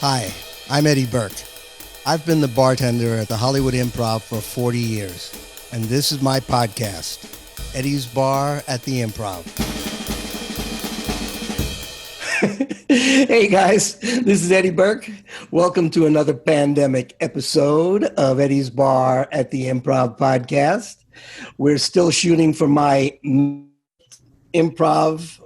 Hi, I'm Eddie Burke. I've been the bartender at the Hollywood Improv for 40 years, and this is my podcast, Eddie's Bar at the Improv. Hey guys, this is Eddie Burke. Welcome to another pandemic episode of Eddie's Bar at the Improv podcast. We're still shooting from my improv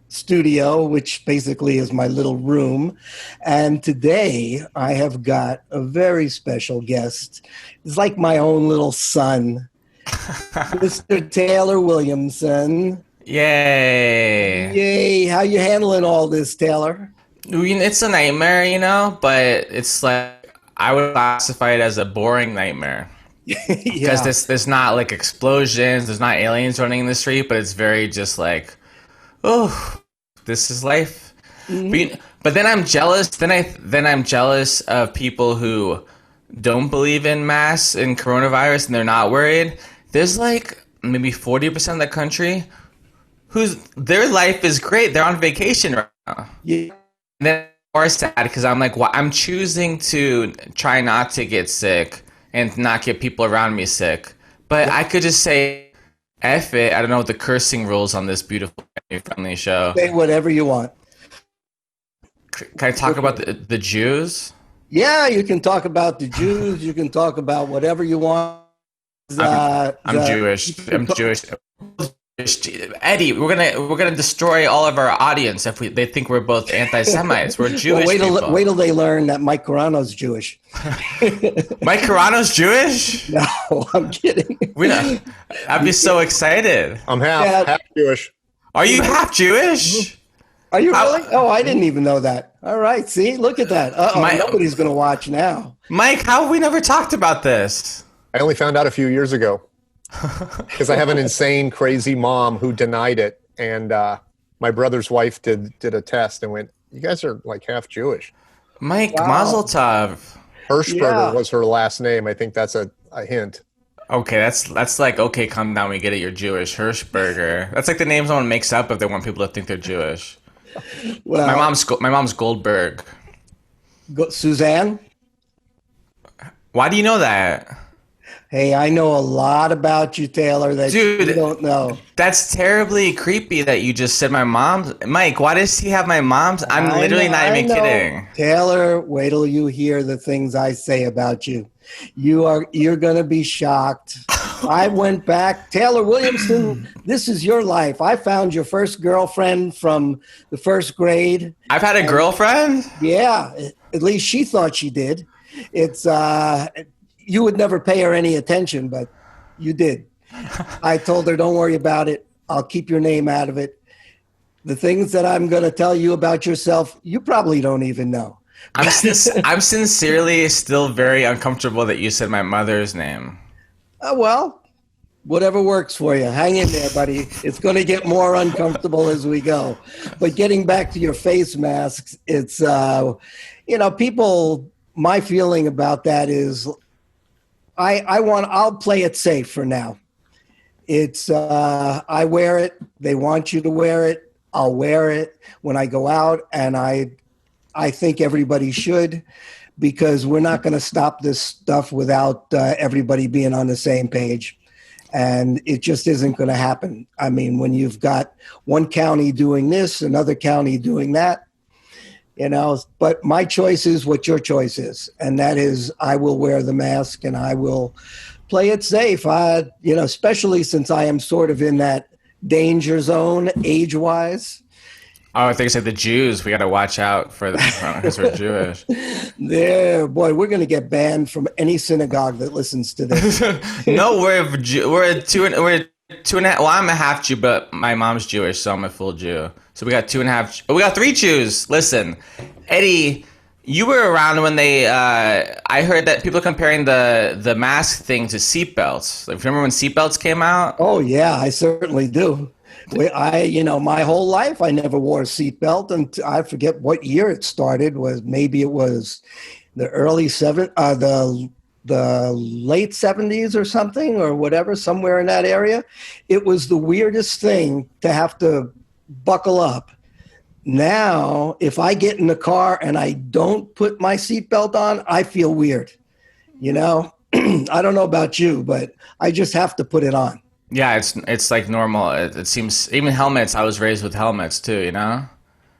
studio, which basically is my little room. And today I have got a very special guest. It's like my own little son, Mr. Taylor Williamson. Yay. Yay. How you handling all this, Taylor? It's a nightmare, but it's like, I would classify it as a boring nightmare. Because there's not like explosions, there's not aliens running in the street, but it's very just like, oh, this is life. Mm-hmm. But then I'm jealous. Then I'm jealous of people who don't believe in masks and coronavirus and they're not worried. There's like maybe 40% of the country their life is great. They're on vacation right now. Yeah. And then more sad because I'm like, well, I'm choosing to try not to get sick and not get people around me sick. But I could just say, F it. I don't know what the cursing rules on this beautiful family show. Say whatever you want. Can I talk about the Jews? Yeah, you can talk about the Jews. You can talk about whatever you want. I'm Jewish. I'm Jewish. Eddie, we're gonna destroy all of our audience if they think we're both anti-Semites. We're Jewish. Well, wait till they learn that Mike Carano's Jewish. Mike Carano's Jewish? No, I'm kidding. I'd be so excited. I'm half Jewish. Are you half Jewish? Are you really? Oh, I didn't even know that. All right, see, look at that. Nobody's gonna watch now. Mike, how have we never talked about this? I only found out a few years ago. Because I have an insane, crazy mom who denied it, and my brother's wife did a test and went, "You guys are like half Jewish." Mike, wow. Mazel tov. Hirschberger was her last name. I think that's a hint. Okay, that's like, okay, calm down, we get it, you're Jewish. Hirschberger. That's like the name someone makes up if they want people to think they're Jewish. Well, my mom's Goldberg. Suzanne? Why do you know that? Hey, I know a lot about you, Taylor, that you don't know. That's terribly creepy that you just said my mom's. Mike, why does he have my mom's? I'm literally not even kidding. Taylor, wait till you hear the things I say about you. You're going to be shocked. I went back. Taylor Williamson, this is your life. I found your first girlfriend from the first grade. I've had a girlfriend? Yeah, at least she thought she did. It's you would never pay her any attention, but you did. I told her, don't worry about it. I'll keep your name out of it. The things that I'm going to tell you about yourself, you probably don't even know. I'm sincerely still very uncomfortable that you said my mother's name. Well, whatever works for you. Hang in there, buddy. It's going to get more uncomfortable as we go. But getting back to your face masks, it's, people, my feeling about that is, I'll play it safe for now. It's, I wear it. They want you to wear it. I'll wear it when I go out. And I think everybody should, because we're not going to stop this stuff without everybody being on the same page. And it just isn't going to happen. I mean, when you've got one county doing this, another county doing that, but my choice is what your choice is. And that is, I will wear the mask and I will play it safe. Especially since I am sort of in that danger zone age-wise. Oh, I think I said the Jews. We got to watch out for them because we're Jewish. There, boy, we're going to get banned from any synagogue that listens to this. No, we're two and a half. Well, I'm a half Jew, but my mom's Jewish, so I'm a full Jew. So we got 2.5. We got 3 Jews. Listen, Eddie, you were around when they. I heard that people are comparing the mask thing to seatbelts. Like, remember when seatbelts came out? Oh yeah, I certainly do. My whole life I never wore a seatbelt, and I forget what year it started. Maybe it was the the late 70s or something, or whatever, somewhere in that area. It was the weirdest thing to have to buckle up. Now, if I get in the car and I don't put my seatbelt on, I feel weird. You know, I don't know about you, but I just have to put it on. Yeah, it's like normal. It seems even helmets. I was raised with helmets too. You know.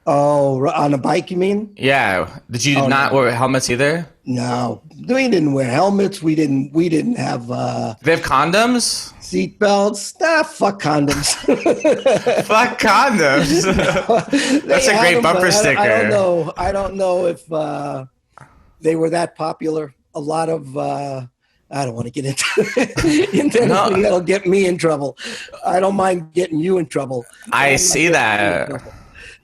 Oh, on a bike, you mean? Yeah. Did you not wear helmets either? No, we didn't wear helmets. We didn't have They have condoms. seat belts. Fuck condoms. Fuck condoms. That's a great bumper sticker. I don't know if they were that popular. A lot of I don't want to get into anything that'll get me in trouble. I don't mind getting you in trouble. I see that.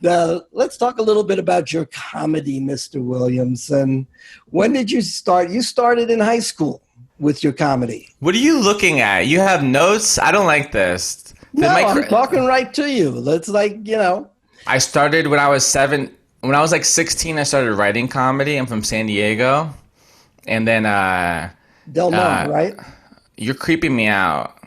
Let's talk a little bit about your comedy, Mr. Williamson. When did you start? You started in high school with your comedy. What are you looking at? You have notes? I don't like this. I'm talking right to you. It's like, you know. I started when I was 7. When I was like 16, I started writing comedy. I'm from San Diego. And then Del Mar, right? You're creeping me out.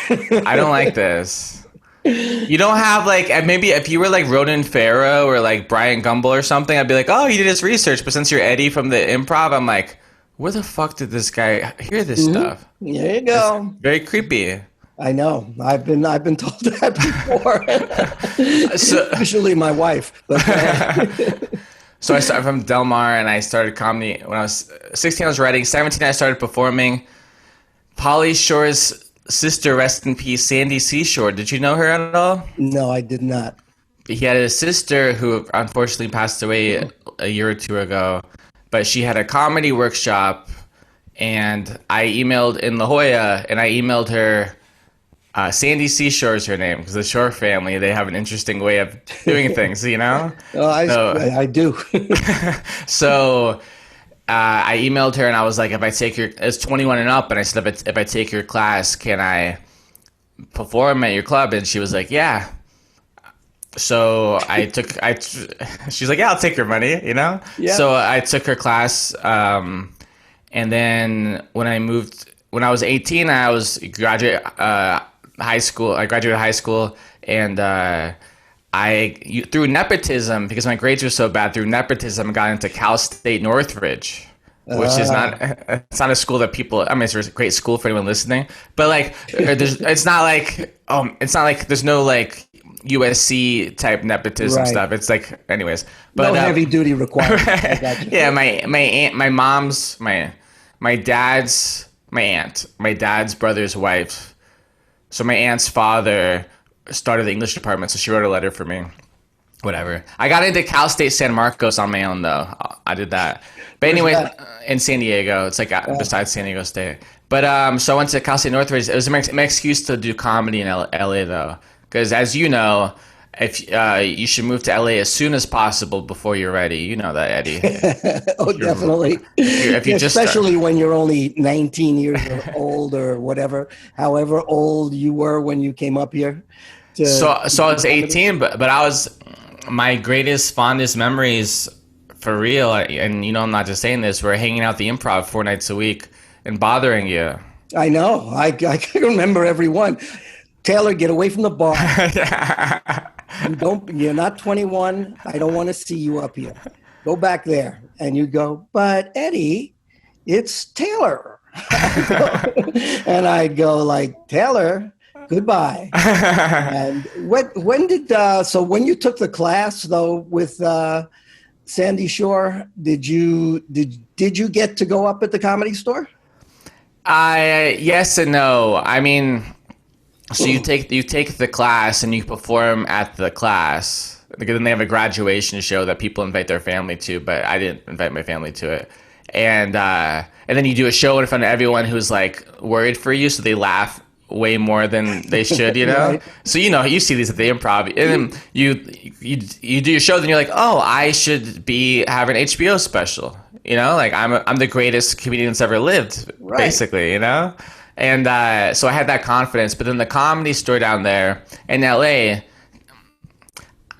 I don't like this. You don't have like, maybe if you were like Ronan Farrow or like Brian Gumble or something, I'd be like, oh, he did his research. But since you're Eddie from the Improv, I'm like, where the fuck did this guy hear this stuff? There you go. It's very creepy. I know. I've been told that before. Especially my wife. But, So I started from Del Mar, and I started comedy when I was 16. I was writing. 17, I started performing. Pauly Shore's sister, rest in peace, Sandy Seashore. Did you know her at all? No, I did not. He had a sister who unfortunately passed away a year or two ago, but she had a comedy workshop, and I emailed in La Jolla, and I emailed her. Sandy Seashore is her name because the Shore family, they have an interesting way of doing things, you know? I do. So I emailed her and I was like, if I take your, it's 21 and up, and I said, if I take your class, can I perform at your club? And she was like, yeah. So she's like, yeah, I'll take your money, you know? Yeah. So I took her class. And then when I was 18, I was graduated high school, and through nepotism, because my grades were so bad, through nepotism, I got into Cal State Northridge, which is it's not a school that people, I mean, it's a great school for anyone listening, but like, it's not like there's no like USC type nepotism stuff. It's like, anyways, but no heavy duty requirements. Right. Yeah, my aunt, my dad's brother's wife. So my aunt's father started the English department, so she wrote a letter for me. Whatever. I got into Cal State San Marcos on my own, though. I did that. But anyway, in San Diego. It's like besides San Diego State. But so I went to Cal State Northridge. It was my excuse to do comedy in LA, though. Because as you know, if you should move to LA as soon as possible before you're ready. You know that, Eddie. Definitely. Especially when you're only 19 years old or whatever, however old you were when you came up here. So I was 18, but I was, my greatest, fondest memories for real, and you know I'm not just saying this, we're hanging out the Improv 4 nights a week and bothering you. I know. I can remember every one. Taylor, get away from the bar. You're not 21. I don't want to see you up here. Go back there. And you go, but Eddie, it's Taylor. And I'd go like, Taylor, goodbye. And when you took the class though with Sandy Shore, did you get to go up at the Comedy Store? Yes and no. I mean, so you take the class and you perform at the class. Then they have a graduation show that people invite their family to, but I didn't invite my family to it. And then you do a show in front of everyone who's like worried for you, so they laugh way more than they should, you know? Right. So you see these at the Improv, and then you do your show, then you're like, oh, I should be having an HBO special, you know? Like I'm the greatest comedian that's ever lived, right. Basically, you know? And so I had that confidence, but then the Comedy Store down there in LA,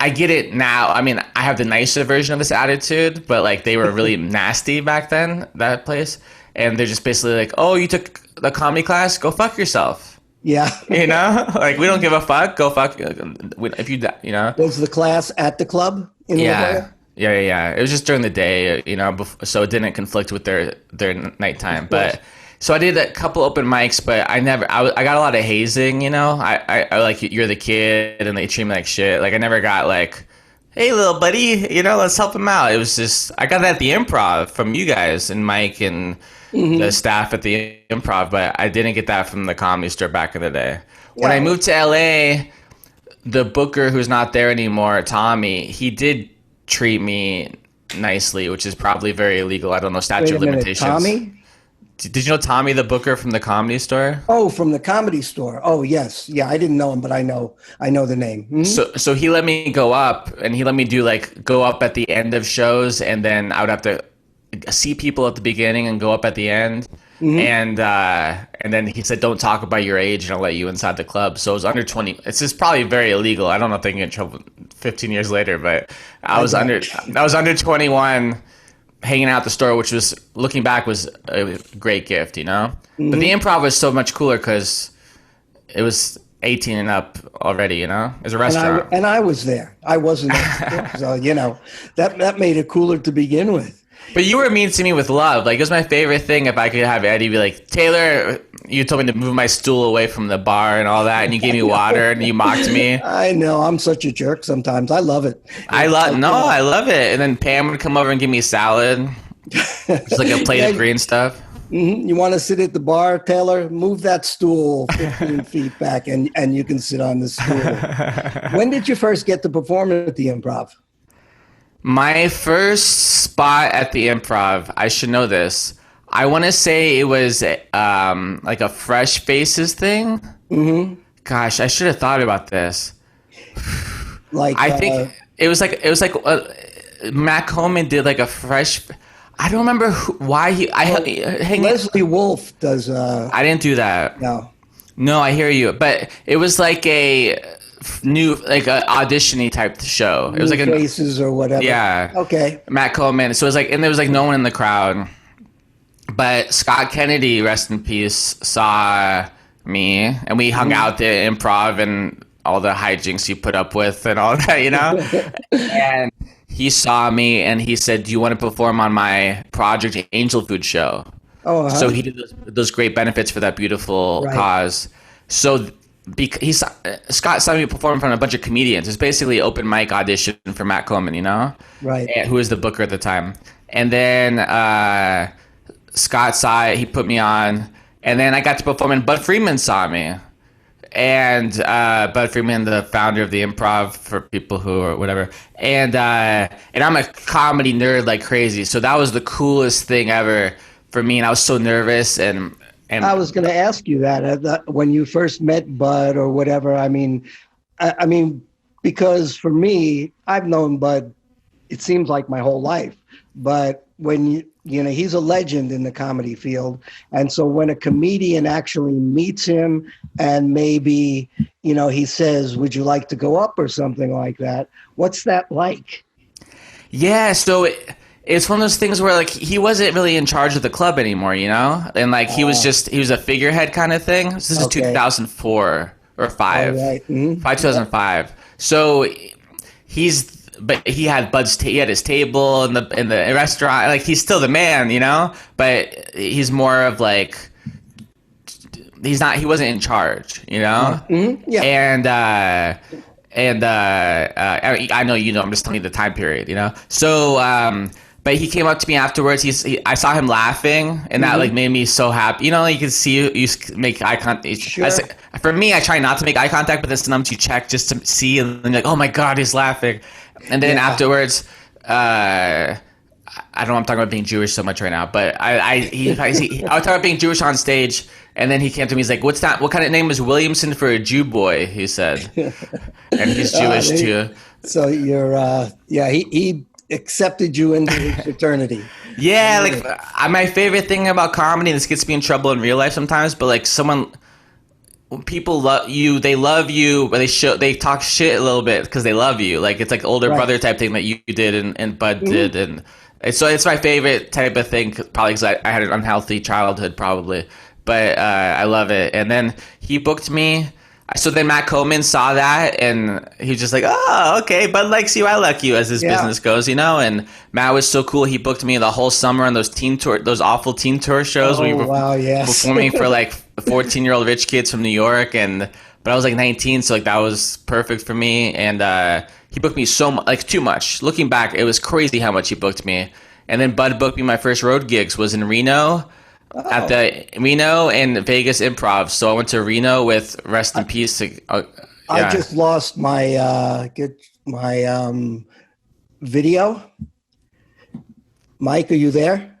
I get it now. I mean, I have the nicer version of this attitude, but like they were really nasty back then, that place. And they're just basically like, oh, you took the comedy class? Go fuck yourself. Yeah. You know, like we don't give a fuck. Go fuck if you, you know. Was the class at the club in La Yeah. Jolla? Yeah. It was just during the day, you know, so it didn't conflict with their nighttime. But so I did a couple open mics, but I got a lot of hazing, you know. I like, you're the kid and they treat me like shit. Like I never got like, hey little buddy, you know, let's help him out. It was just, I got that at the Improv from you guys and Mike and the staff at the Improv, but I didn't get that from the Comedy Store back in the day. When I moved to LA, the booker who's not there anymore, Tommy, he did treat me nicely, which is probably very illegal. I don't know, statute of limitations. Tommy? Did you know Tommy, the booker from the Comedy Store? Oh, from the Comedy Store. Oh, yes. Yeah, I didn't know him, but I know the name. Mm-hmm. So he let me go up, and he let me do like go up at the end of shows, and then I would have to see people at the beginning and go up at the end. And then he said, don't talk about your age and I'll let you inside the club. So it was under 20. It's just probably very illegal. I don't know if they can get in trouble 15 years later, but I was under 21 hanging out at the store, which was, looking back, was a great gift, you know? But the Improv was so much cooler because it was 18 and up already, you know? It was a restaurant. And I was there. I wasn't there. So, you know, that made it cooler to begin with. But you were mean to me with love. Like, it was my favorite thing if I could have Eddie be like, Taylor, you told me to move my stool away from the bar and all that, and you gave me water and you mocked me. I know. I'm such a jerk sometimes. I love it. I love it. And then Pam would come over and give me salad. Just like a plate of green stuff. You want to sit at the bar, Taylor? Move that stool 15 feet back and you can sit on the stool. When did you first get to perform at the Improv? My first spot at the Improv, I should know this. I want to say it was like a Fresh Faces thing. Gosh, I should have thought about this. Like I think it was like Matt Coleman did like a Fresh. I don't remember why he. Leslie Wolf does. I didn't do that. No, I hear you, but it was like a new, like a audition-y type show. It was like Faces or whatever. Yeah. Okay. Matt Coleman. So it was like, and there was like no one in the crowd, but Scott Kennedy, rest in peace, saw me, and we hung out the Improv and all the hijinks you put up with and all that, you know. And he saw me and he said, "Do you want to perform on my Project Angel Food show?" Oh, so he did those great benefits for that beautiful cause. So Scott saw me perform in front of a bunch of comedians. It's basically an open mic audition for Matt Coleman, you know? Right. Who was the booker at the time. And then Scott saw it. He put me on. And then I got to perform, and Bud Freeman saw me. And Bud Freeman, the founder of the Improv, for people who are whatever. And I'm a comedy nerd like crazy. So that was the coolest thing ever for me. And I was so nervous. And I was going to ask you that when you first met Bud or whatever. I mean, because for me, I've known Bud, it seems like my whole life. But when you know, he's a legend in the comedy field, and so when a comedian actually meets him and maybe, you know, he says, "Would you like to go up?" or something like that, what's that like? Yeah, so it's one of those things where like he wasn't really in charge of the club anymore, you know? And like he was a figurehead kind of thing. This is 2004 or 5. Right. Mm-hmm. 2005. So he had he had his table in the restaurant. Like he's still the man, you know? But he's more of like, he wasn't in charge, you know? Mm-hmm. Yeah. And I know, you know, I'm just telling you the time period, you know? So, but he came up to me afterwards. I saw him laughing, and that like made me so happy. You know, you can see you make eye contact. Sure. For me, I try not to make eye contact, but then sometimes you check just to see, and then like, oh my god, he's laughing. And then afterwards, I don't know. I'm talking about being Jewish so much right now, but I was talking about being Jewish on stage, and then he came to me. He's like, "What's that? What kind of name is Williamson for a Jew boy?" He said, and he's Jewish too. So you're, he accepted you into his fraternity. Yeah, like my favorite thing about comedy, and this gets me in trouble in real life sometimes, but like when people love you, they love you, but they talk shit a little bit because they love you. Like it's like older brother type thing that you did and Bud did, and so it's my favorite type of thing, probably because I had an unhealthy childhood, probably. but I love it. And then he booked me. So then Matt Coleman saw that, and he was just like, "Oh, okay, Bud likes you, I like you," as his business goes, you know. And Matt was so cool. He booked me the whole summer on those those awful teen tour shows where you were performing for like 14-year-old rich kids from New York. But I was like 19, so like that was perfect for me. And he booked me so much, like too much. Looking back, it was crazy how much he booked me. And then Bud booked me my first road gigs was in Reno. At the Reno and Vegas Improv. So I went to Reno with rest in peace. I just lost my video. Mike, are you there?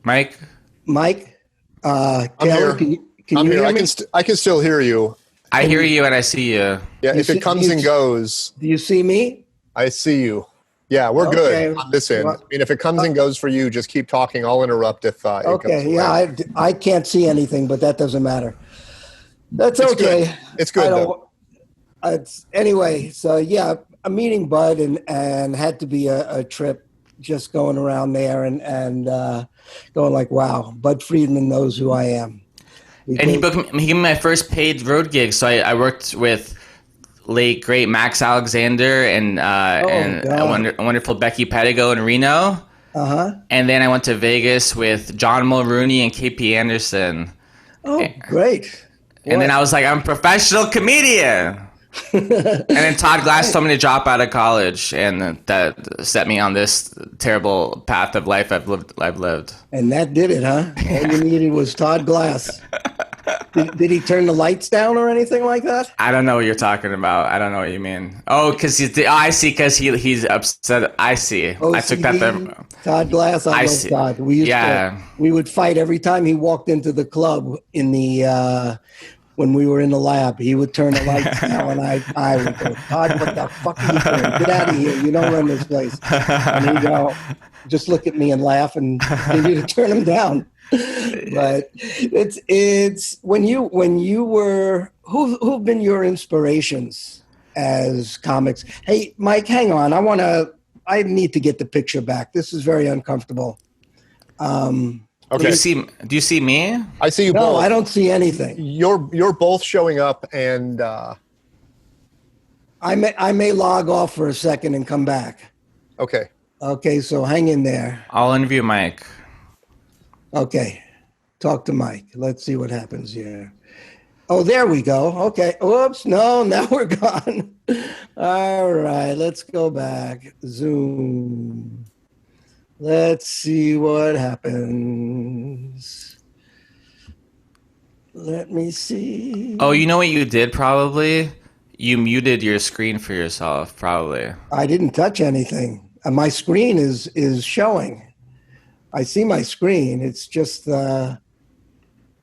Mike, Taylor, can you hear me? I can still hear you. I hear you and I see you. Yeah, if it comes and goes. Do you see me? I see you. Yeah, we're good on this end. I mean, if it comes and goes for you, just keep talking. I'll interrupt if it goes away. I can't see anything, but that doesn't matter. That's okay. Good. It's good, though. Anyway, so yeah, I'm meeting Bud and had to be a trip just going around there and going like, wow, Bud Friedman knows who I am. And he gave me my first paid road gig. So I worked with late great Max Alexander and a wonderful Becky Pedigo in Reno. And then I went to Vegas with John Mulrooney and KP Anderson. Oh, great. And then I was like, I'm a professional comedian. And then Todd Glass told me to drop out of college, and that set me on this terrible path of life I've lived. And that did it, huh? All you needed was Todd Glass. Did he turn the lights down or anything like that? I don't know what you're talking about. I don't know what you mean. Oh, because I see. Because he's upset. I see. OCD, I took that there. Todd Glass. I love Todd. We would fight every time he walked into the club in the when we were in the lab. He would turn the lights down, and I would go, Todd, what the fuck are you doing? Get out of here! You don't run this place. And he'd go, just look at me and laugh, and continue to turn him down. But it's when you were who've been your inspirations as comics? Hey, Mike, hang on. I need to get the picture back. This is very uncomfortable. Okay. Do you see me? I see you both. No, I don't see anything. You're both showing up, and I may log off for a second and come back. Okay. Okay, so hang in there. I'll interview Mike. Okay, talk to Mike. Let's see what happens here. Oh, there we go. Okay. Oops. No, now we're gone. All right, let's go back. Zoom. Let's see what happens. Let me see. Oh, you know what you did probably? You muted your screen for yourself, probably. I didn't touch anything. My screen is showing. I see my screen. It's just the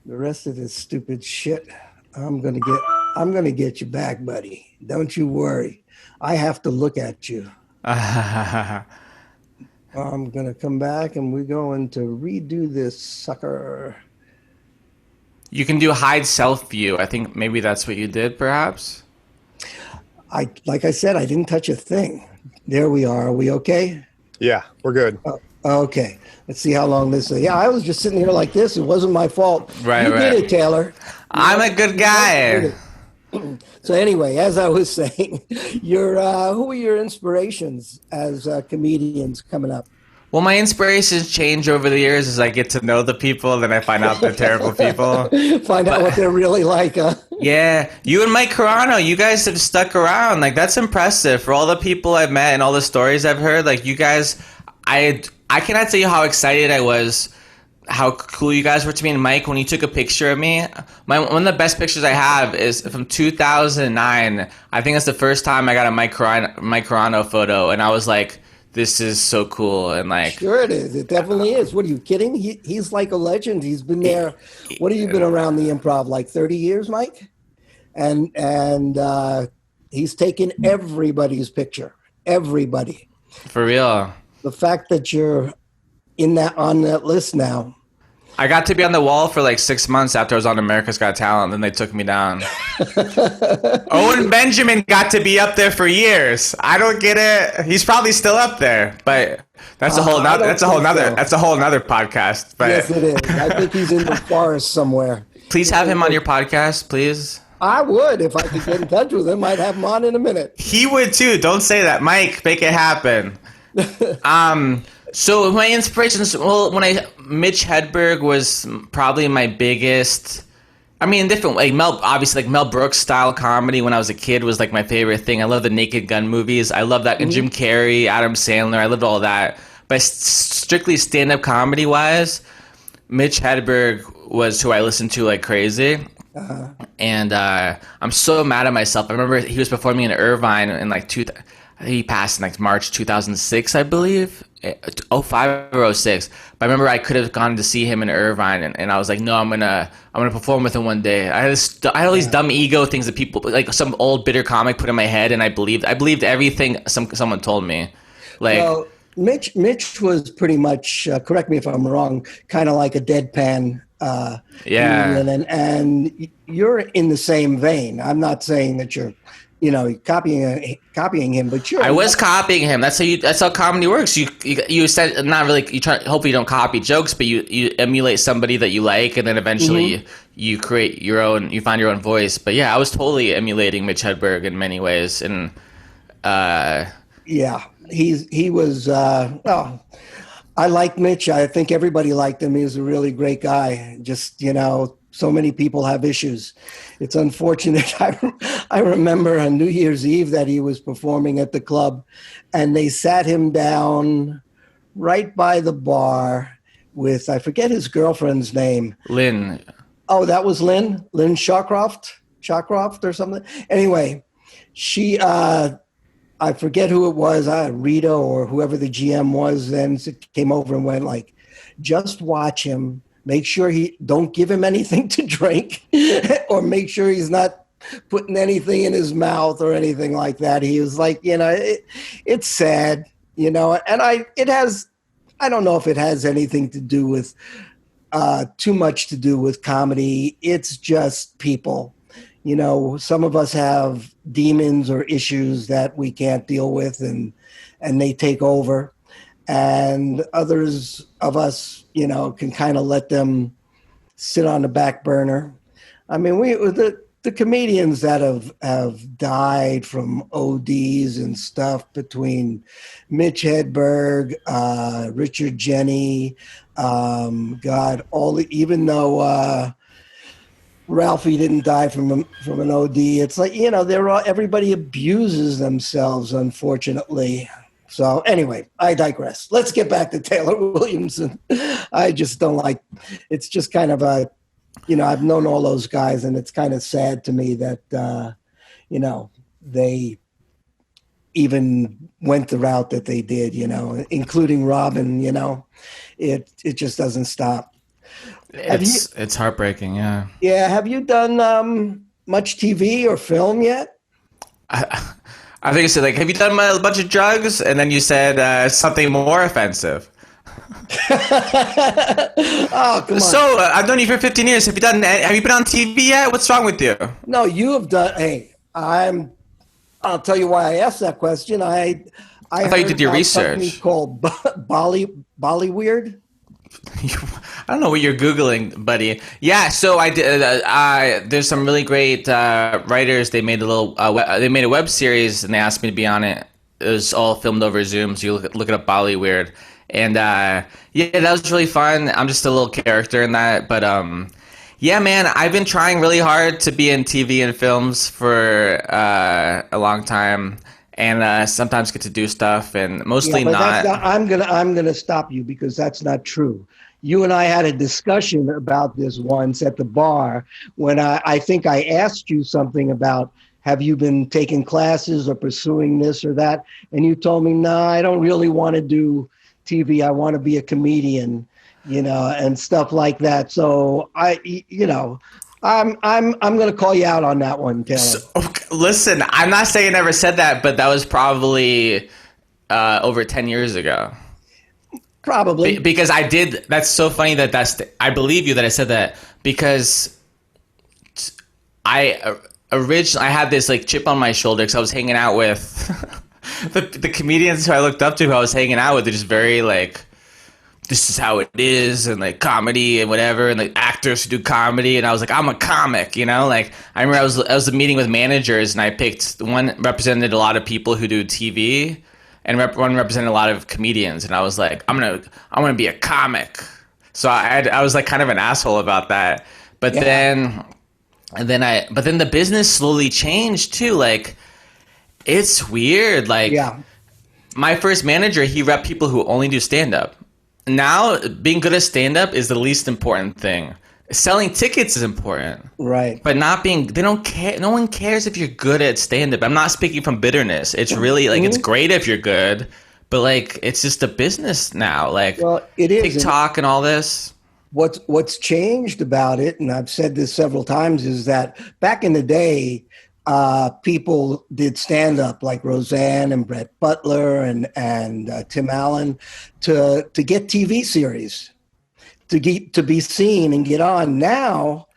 rest of this stupid shit. I'm gonna get you back, buddy. Don't you worry. I have to look at you. I'm gonna come back, and we're going to redo this sucker. You can do hide self view. I think maybe that's what you did, perhaps. Like I said, I didn't touch a thing. There we are. Are we okay? Yeah, we're good. Okay. Let's see how long this is. Yeah, I was just sitting here like this. It wasn't my fault. Right, you did it, Taylor. I'm a good guy. So anyway, as I was saying, who are your inspirations as comedians coming up? Well, my inspirations change over the years as I get to know the people, then I find out they're terrible people. Find out what they're really like, huh? Yeah. You and Mike Carano, you guys have stuck around. Like, that's impressive. For all the people I've met and all the stories I've heard, like, you guys, I cannot tell you how excited I was, how cool you guys were to me. And Mike, when you took a picture of me, one of the best pictures I have is from 2009. I think that's the first time I got a Mike Carano photo, and I was like, this is so cool. And like, sure it is. It definitely is. What are you kidding? He's like a legend. He's been there. What have you been around the Improv? Like 30 years, Mike? And he's taken everybody's picture. Everybody. For real. The fact that you're on that list now I got to be on the wall for like 6 months after I was on America's Got Talent. Then they took me down. Owen Benjamin got to be up there for years. I don't get it. He's probably still up there, but that's a whole nother. That's a whole nother. So. That's a whole nother podcast. But yes, it is. I think he's in the forest somewhere. Please have him on your podcast, please. I would if I could get in touch with him. I'd have him on in a minute. He would too. Don't say that, Mike. Make it happen. So my inspirations. Well, Mitch Hedberg was probably my biggest. I mean, different like obviously like Mel Brooks style comedy when I was a kid was like my favorite thing. I love the Naked Gun movies. I love that. And Jim Carrey, Adam Sandler. I loved all that. But strictly stand up comedy wise, Mitch Hedberg was who I listened to like crazy. And I'm so mad at myself. I remember he was performing in Irvine in like he passed in like March 2006, I believe, 05 or 06. But I remember I could have gone to see him in Irvine, and I was like, no, I'm gonna perform with him one day. I had all these dumb ego things that people like some old bitter comic put in my head, and I believed everything someone told me. Like, well, Mitch was pretty much correct me if I'm wrong, kind of like a deadpan. And you're in the same vein. I'm not saying that you're, copying him, but I was copying him. That's how comedy works. You said not really. You try. Hopefully, you don't copy jokes, but you emulate somebody that you like, and then eventually you create your own. You find your own voice. But yeah, I was totally emulating Mitch Hedberg in many ways, and he was. I like Mitch. I think everybody liked him. He was a really great guy. Just, so many people have issues. It's unfortunate. I remember on New Year's Eve that he was performing at the club, and they sat him down right by the bar with, I forget his girlfriend's name. Lynn. Oh, that was Lynn? Lynn Shawcroft or something? Anyway, she... I forget who it was, Rita or whoever the GM was then came over and went like, just watch him. Make sure don't give him anything to drink or make sure he's not putting anything in his mouth or anything like that. He was like, it's sad, and I don't know if it has anything to do with, too much to do with comedy. It's just people. Some of us have demons or issues that we can't deal with and they take over. And others of us, can kind of let them sit on the back burner. I mean, the comedians that have died from ODs and stuff between Mitch Hedberg, Richard Jeni, even though, Ralphie didn't die from an OD. It's like, everybody abuses themselves, unfortunately. So anyway, I digress. Let's get back to Taylor Williamson. I just don't like, it's just kind of I've known all those guys, and it's kind of sad to me that, they even went the route that they did, including Robin, it just doesn't stop. It's heartbreaking, yeah. Yeah, have you done much TV or film yet? I think you said, like, have you done a bunch of drugs? And then you said something more offensive. Oh, come on. So, I've known you for 15 years. Have you been on TV yet? What's wrong with you? No, you have done, hey, I'll tell you why I asked that question. I thought you did your research. Called Bollyweird. I don't know what you're Googling, buddy. Yeah, so I did. There's some really great writers. They made they made a web series, and they asked me to be on it. It was all filmed over Zoom, so you look it up, Bollyweird. And that was really fun. I'm just a little character in that, but yeah, man, I've been trying really hard to be in TV and films for a long time. And sometimes get to do stuff, and mostly not. I'm gonna stop you because that's not true. You and I had a discussion about this once at the bar when I think I asked you something about, have you been taking classes or pursuing this or that, and you told me, no, I don't really want to do TV. I want to be a comedian, and stuff like that. So I'm going to call you out on that one, Taylor. So, okay, listen, I'm not saying I never said that, but that was probably over 10 years ago. Probably. Because I did. That's so funny I believe you that I said that, because I originally I had this like chip on my shoulder because I was hanging out with the comedians who I looked up to, who I was hanging out with. They're just very like, this is how it is, and like comedy and whatever, and like actors who do comedy. And I was like, I'm a comic, you know. Like I remember I was meeting with managers, and I picked one represented a lot of people who do TV, and one represented a lot of comedians. And I was like, I'm gonna be a comic. So I was like kind of an asshole about that. But then the business slowly changed too. Like it's weird. Like my first manager, he repped people who only do stand up. Now being good at stand up is the least important thing. Selling tickets is important. Right. But they don't care. No one cares if you're good at stand up. I'm not speaking from bitterness. It's really like, it's great if you're good, but like, it's just a business now. Like, well, it is TikTok and all this. What's changed about it, and I've said this several times, is that back in the day, people did stand up like Roseanne and Brett Butler and Tim Allen to get TV series, to be seen and get on. Now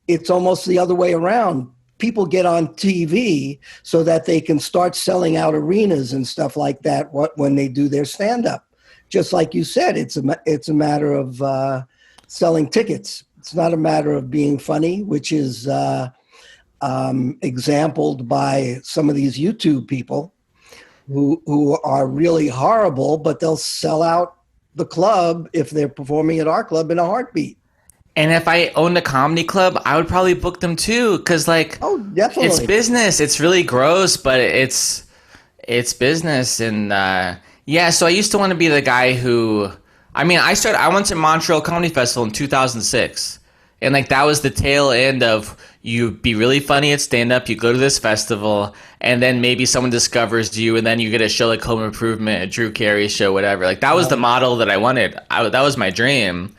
it's almost the other way around. People get on TV so that they can start selling out arenas and stuff like that when they do their stand up. Just like you said, it's a matter of selling tickets. It's not a matter of being funny, which is exampled by some of these YouTube people who are really horrible, but they'll sell out the club if they're performing at our club in a heartbeat. And if I owned a comedy club, I would probably book them too, because like, oh, definitely, it's business. It's really gross, but it's business. And so I used to want to be the guy who, I went to Montreal Comedy Festival in 2006. And like, that was the tail end of, you be really funny at stand up, you go to this festival, and then maybe someone discovers you, and then you get a show like Home Improvement, a Drew Carey show, whatever. Like, that was the model that I wanted. That was my dream.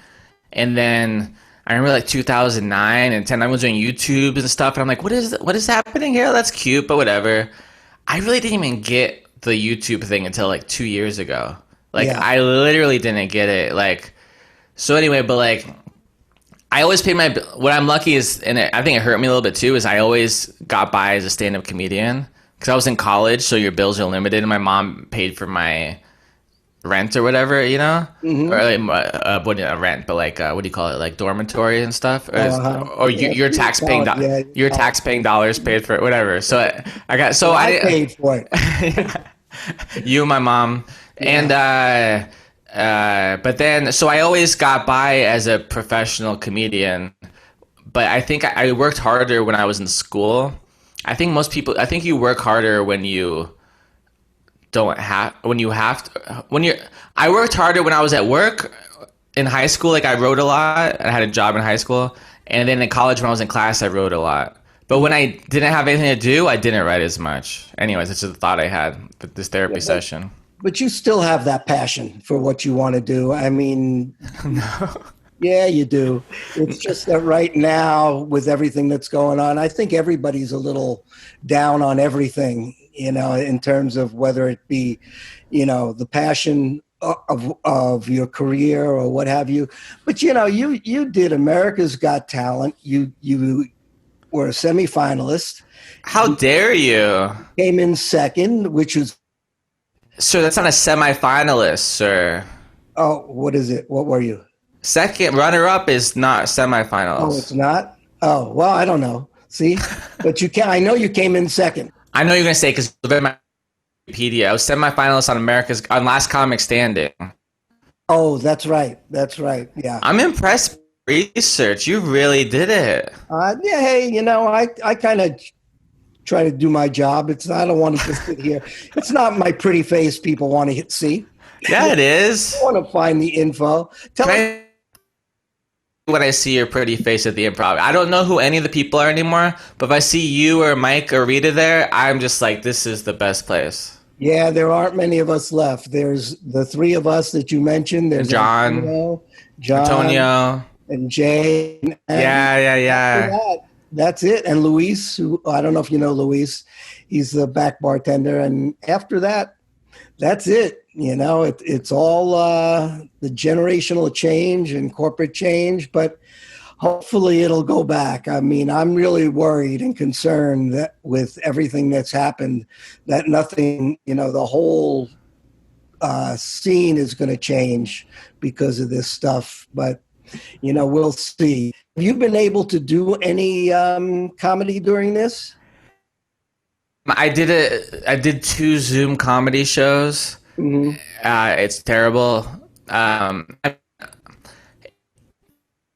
And then I remember like 2009 and 10, I was doing YouTube and stuff. And I'm like, what is happening here? That's cute, but whatever. I really didn't even get the YouTube thing until like 2 years ago. Like, I literally didn't get it. Like, so anyway, but like, I always paid what I'm lucky is, and I think it hurt me a little bit too, is I always got by as a stand-up comedian because I was in college, so your bills are limited, and my mom paid for my rent or whatever, you know? Mm-hmm. Or like, not rent, but like, what do you call it? Like dormitory and stuff? Or your tax-paying dollars paid for it, whatever. So I paid for it. You and my mom. Yeah. And but then, so I always got by as a professional comedian, but I think I worked harder when I was in school. I think you work harder when you I worked harder when I was at work in high school. Like, I wrote a lot. I had a job in high school, and then in college when I was in class, I wrote a lot. But when I didn't have anything to do, I didn't write as much. Anyways, it's just a thought I had with this therapy session. But you still have that passion for what you want to do. I mean, no. Yeah, you do. It's just that right now, with everything that's going on, I think everybody's a little down on everything, in terms of whether it be, the passion of your career or what have you. But, you did America's Got Talent. You were a semifinalist. How dare you? Came in second, which was... Sir, that's not a semifinalist, sir. Oh, what is it? What were you? Second, runner-up is not semifinals. Oh, it's not? Oh, well, I don't know. See? But I know you came in second. I know you're going to say, because my Wikipedia, I was semifinalist on Last Comic Standing. Oh, that's right. That's right. Yeah. I'm impressed with research. You really did it. Yeah, hey, I kind of try to do my job. I don't want to just sit here. It's not my pretty face people want to see. Yeah, it is. I want to find the info. When I see your pretty face at the Improv, I don't know who any of the people are anymore, but if I see you or Mike or Rita there, I'm just like, this is the best place. Yeah, there aren't many of us left. There's the three of us that you mentioned. There's John, Antonio, and Jay. And yeah. That's it. And Luis, who I don't know if you know Luis, he's the back bartender. And after that, that's it. It's all the generational change and corporate change, but hopefully it'll go back. I mean, I'm really worried and concerned that with everything that's happened, that nothing, the whole scene is going to change because of this stuff. But, we'll see. Have you been able to do any comedy during this? I did 2 Zoom comedy shows. Mm-hmm. It's terrible.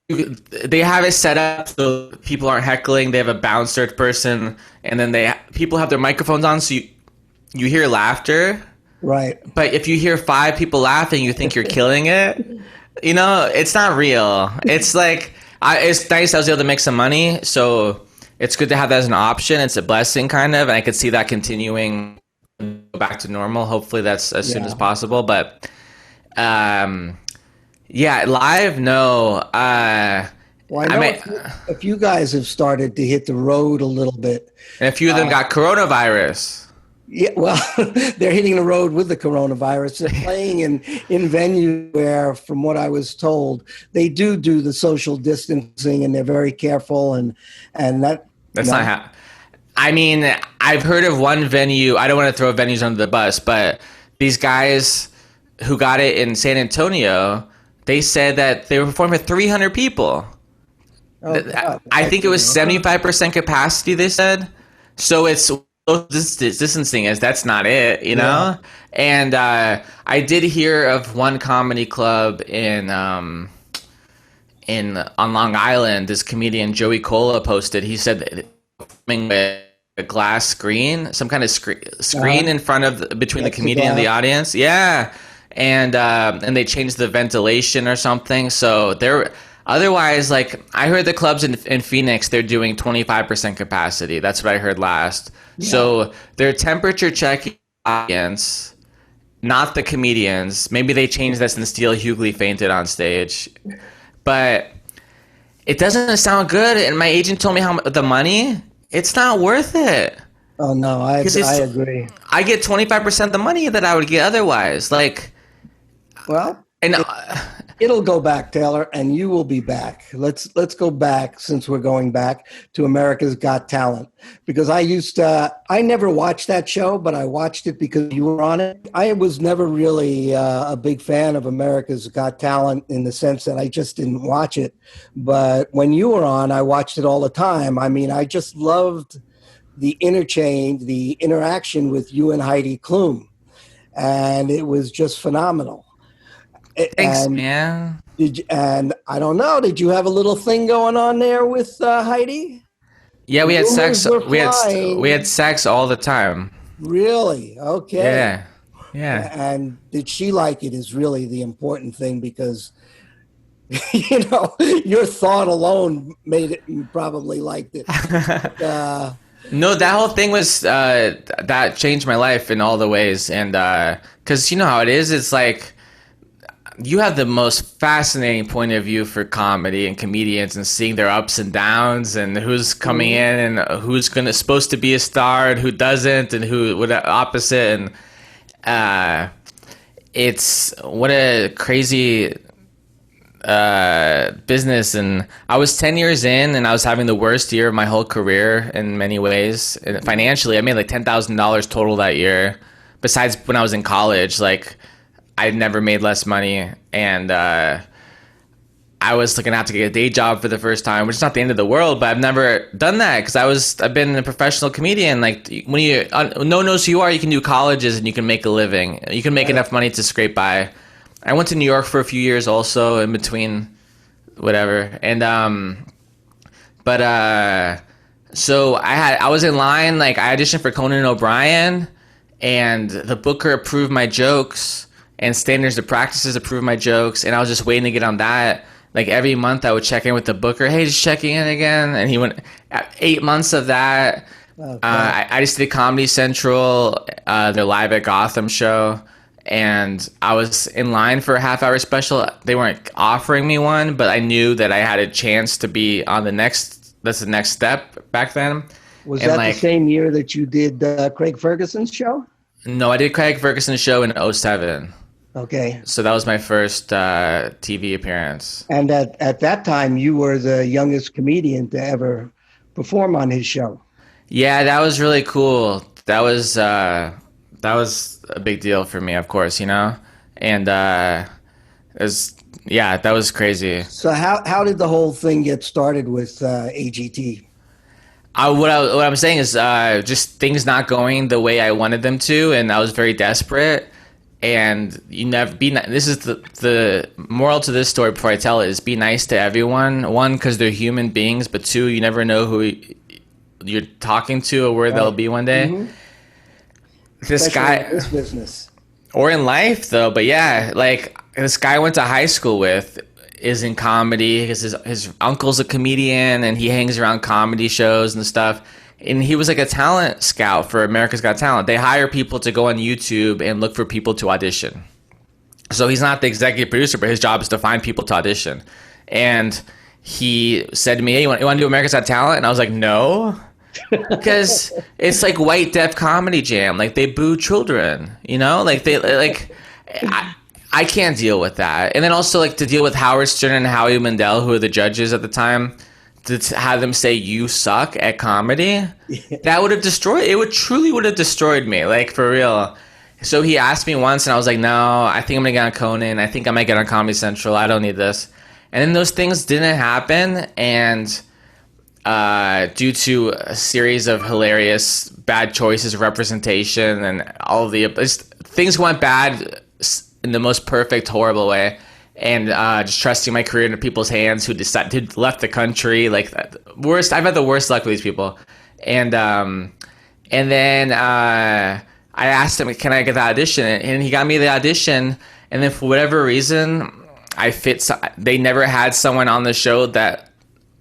They have it set up so people aren't heckling. They have a bouncer person, and then people have their microphones on, so you hear laughter. Right. But if you hear 5 people laughing, you think you're killing it. It's not real. It's like it's nice I was able to make some money, so it's good to have that as an option. It's a blessing, kind of, and I could see that continuing back to normal. Hopefully, that's as soon as possible. But yeah, live, no. Well, I know a few guys have started to hit the road a little bit. And a few of them got coronavirus. Yeah, well, they're hitting the road with the coronavirus. They're playing in venues where, from what I was told, they do the social distancing and they're very careful. And that's not how. I mean, I've heard of one venue. I don't want to throw venues under the bus, but these guys who got it in San Antonio, they said that they were performing for 300 people. Oh, God. I think it was 75% capacity, they said. So it's distancing is that's not it, know? And I did hear of one comedy club on Long Island. This comedian Joey Cola posted. He said that with a glass screen, some kind of screen in front of between the comedian and the audience. Yeah. And they changed the ventilation or something. So they're otherwise, like, I heard the clubs in Phoenix, they're doing 25% capacity. That's what I heard last. Yeah. So they're temperature checking the audience, not the comedians. Maybe they changed that since Steele Hughley fainted on stage. But it doesn't sound good. And my agent told me the money, it's not worth it. Oh, no, I agree. I get 25% the money that I would get otherwise. Like, well, and it'll go back, Taylor, and you will be back. Let's go back, since we're going back, to America's Got Talent, because I never watched that show, but I watched it because you were on it. I was never really a big fan of America's Got Talent in the sense that I just didn't watch it. But when you were on, I watched it all the time. I mean, I just loved the interchange, the interaction with you and Heidi Klum, and it was just phenomenal. Thanks, man. And I don't know, did you have a little thing going on there with Heidi? Yeah, we had sex. We had sex all the time. Really? Okay. Yeah. And did she like it is really the important thing, because your thought alone made it probably liked it. No, that whole thing was that changed my life in all the ways, and because you know how it is, it's like, you have the most fascinating point of view for comedy and comedians, and seeing their ups and downs, and who's coming in and who's supposed to be a star and who doesn't, and who would opposite. And it's what a crazy business. And I was 10 years in, and I was having the worst year of my whole career in many ways. And financially, I made like $10,000 total that year. Besides when I was in college, like, I'd never made less money, and I was looking out to get a day job for the first time, which is not the end of the world, but I've never done that because I've been a professional comedian. Like, when no one knows who you are, you can do colleges and you can make a living. You can make enough money to scrape by. I went to New York for a few years also in between, whatever, and so I was in line, like, I auditioned for Conan O'Brien, and the booker approved my jokes. And Standards of Practices approved my jokes, and I was just waiting to get on that. Like, every month I would check in with the booker. Hey, just checking in again. And he went 8 months of that. Okay. I just did Comedy Central, their Live at Gotham show, and I was in line for a half-hour special. They weren't offering me one, but I knew that I had a chance to be on that's the next step back then. Was that the same year that you did Craig Ferguson's show? No, I did Craig Ferguson's show in '07. Okay. So that was my first TV appearance. And at that time, you were the youngest comedian to ever perform on his show. Yeah, that was really cool. That was a big deal for me, of course, and it was yeah, that was crazy. So how did the whole thing get started with AGT? What I'm saying is just things not going the way I wanted them to, and I was very desperate. And you never be. This is the moral to this story. Before I tell it, is be nice to everyone. One, because they're human beings, but two, you never know who you're talking to or where they'll be one day. Mm-hmm. This Especially guy, in this business, or in life though, but yeah, like this guy I went to high school with is in comedy because his uncle's a comedian and he hangs around comedy shows and stuff. And he was like a talent scout for America's Got Talent. They hire people to go on YouTube and look for people to audition. So he's not the executive producer, but his job is to find people to audition. And he said to me, "Hey, you want to do America's Got Talent?" And I was like, "No." Because it's like white deaf comedy jam. Like they boo children, like they like I can't deal with that. And then also like to deal with Howard Stern and Howie Mandel, who are the judges at the time, to have them say you suck at comedy, that would have destroyed it. Would truly would have destroyed me, like for real. So he asked me once and I was like, no, I think I'm gonna get on Conan. I think I might get on Comedy Central. I don't need this. And then those things didn't happen, and due to a series of hilarious bad choices of representation and all of the things went bad in the most perfect, horrible way. And just trusting my career into people's hands who left the country, like worst. I've had the worst luck with these people, and then I asked him, "Can I get the audition?" And he got me the audition. And then for whatever reason, I fit. They never had someone on the show that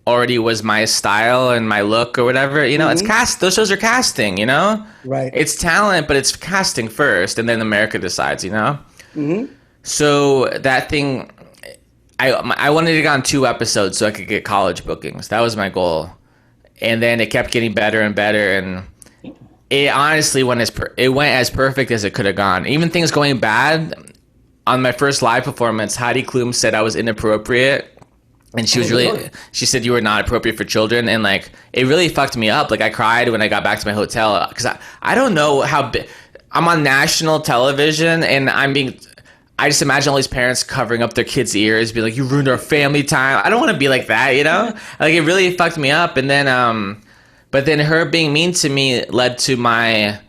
already was my style and my look or whatever. It's cast. Those shows are casting. right? It's talent, but it's casting first, and then America decides. Mm-hmm. So that thing, I wanted to get on 2 episodes so I could get college bookings. That was my goal, and then it kept getting better and better, and it honestly went as perfect as it could have gone. Even things going bad on my first live performance, Heidi Klum said I was inappropriate, and she was she said you were not appropriate for children, and like it really fucked me up. Like I cried when I got back to my hotel because I don't know how big. I'm on national television, and I just imagine all these parents covering up their kids' ears, being like, "You ruined our family time." I don't want to be like that, Like it really fucked me up. And then, but then her being mean to me led to my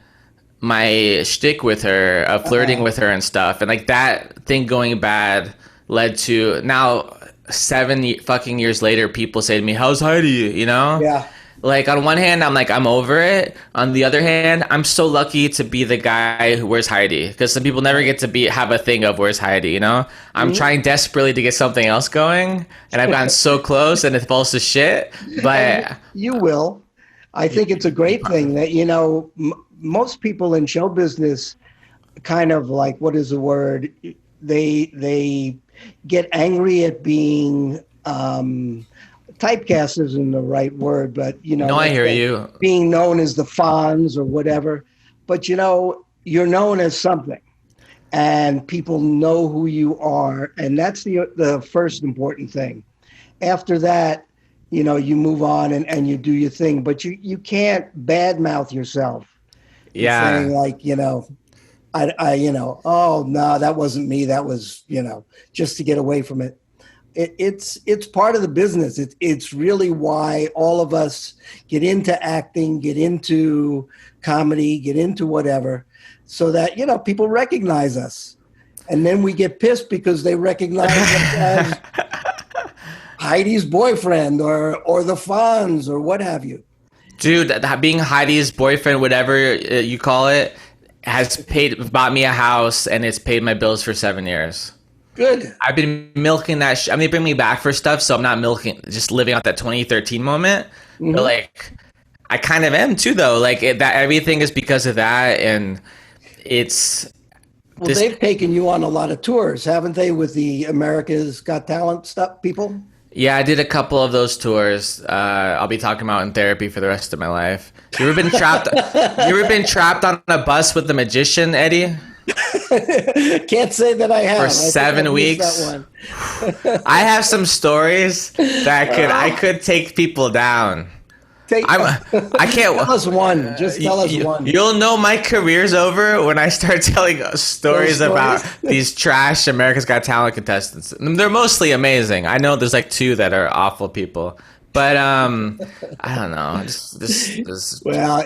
shtick with her, flirting with her and stuff, and like that thing going bad led to now 7 fucking years later, people say to me, "How's Heidi?" Yeah. Like on one hand, I'm like, I'm over it. On the other hand, I'm so lucky to be the guy who wears Heidi, because some people never get to have a thing of where's Heidi. I'm trying desperately to get something else going, and I've gotten so close, and it falls to shit. But you will. I think it's a great thing that most people in show business kind of like, what is the word? They get angry at being. Typecast isn't the right word, but no, I hear you. Being known as the Fonz or whatever, but you're known as something, and people know who you are, and that's the first important thing. After that, you move on and you do your thing, but you can't badmouth yourself. Yeah, saying like oh no, that wasn't me. That was just to get away from it. It's part of the business. It's really why all of us get into acting, get into comedy, get into whatever, so that people recognize us, and then we get pissed because they recognize us as Heidi's boyfriend or the Fonz or what have you. Dude, being Heidi's boyfriend, whatever you call it, has bought me a house, and it's paid my bills for 7 years. Good. I've been milking that. They bring me back for stuff, so I'm not just living out that 2013 moment. Mm-hmm. But like, I kind of am too, though. Like that, everything is because of that, and it's. Well, they've taken you on a lot of tours, haven't they? With the America's Got Talent stuff, people. Yeah, I did a couple of those tours. I'll be talking about in therapy for the rest of my life. You ever been trapped? You ever been trapped on a bus with a magician, Eddie? Can't say that I have. For I think 7 I've missed weeks? that one. I have some stories that I could take people down. I can't. Tell us one. Just tell us one. You'll know my career's over when I start telling stories about these trash America's Got Talent contestants. They're mostly amazing. I know there's like 2 that are awful people, but I don't know. Well,